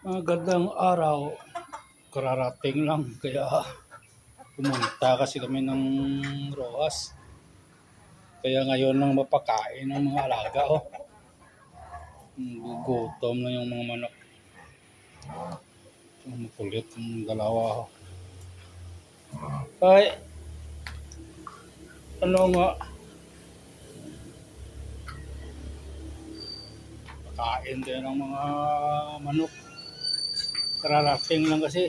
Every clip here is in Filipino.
Magandang araw. Kararating lang kaya pumunta kasi kami ng Rojas. Kaya ngayon lang mapakain ng mga alaga. Gugutom na yung mga manok. Makulit yung dalawa. Ay, ano nga? Pakain din ng mga manok. Kararating lang kasi.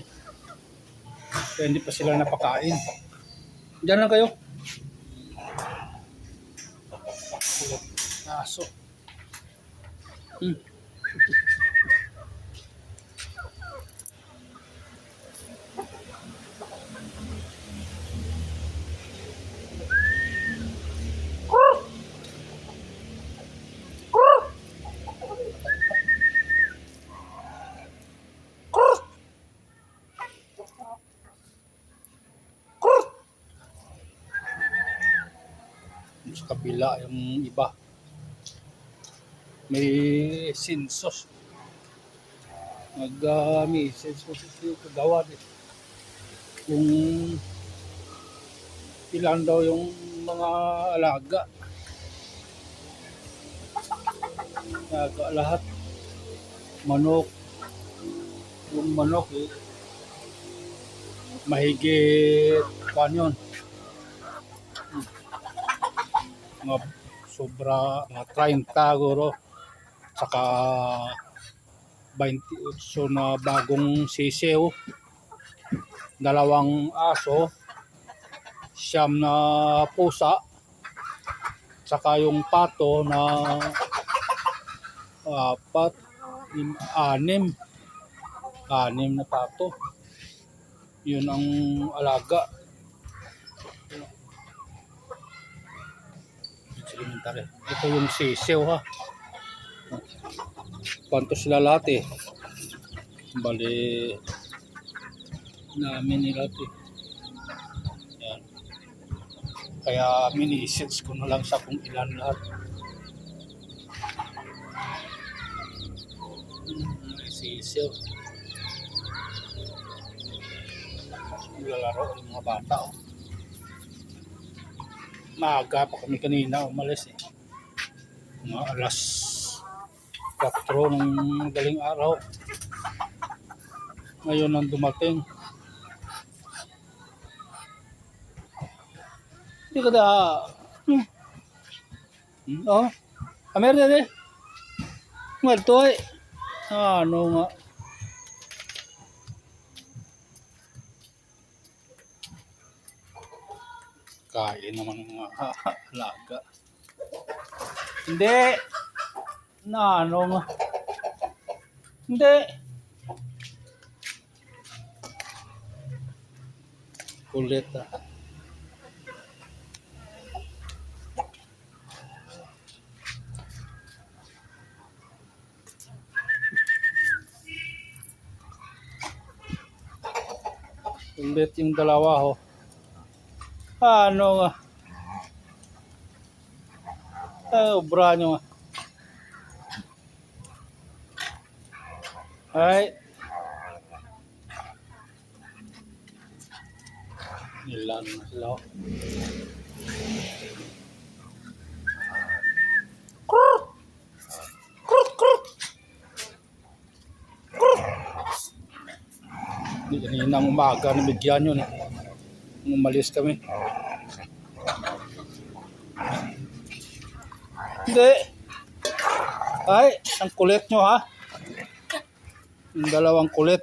Kaya hindi pa sila napakain. Diyan lang kayo. Aso. Sa kabila yung iba may sensos may sensos yung kagawa kung ilan daw yung mga alaga lahat manok yung manok mahigit kanyon mga sobra mga 30 guro saka 28 na bagong sisiw, 2 aso, 9 na pusa, saka yung pato na 6 na pato. Yun ang alaga. Ito yung sisiw ha. Kwanto sila lahat bali namin nila yan. Kaya mini-sets ko na lang sa kung ilan lahat. Sisiw nilalaro yung mga bata maaga pa kami kanina umalis mga alas 4 ng madaling araw. Ngayon nang dumating. Hindi ko na amer na muerto ano nga kain naman ng mga alaga. Hindi na ano nga hindi kulit kulit yung dalawa ano nga obra nyo nga ay ilan na sila kaninang umaga nabigyan yun umalis kami. Hindi ay ang kulit nyo ha yung 2 kulit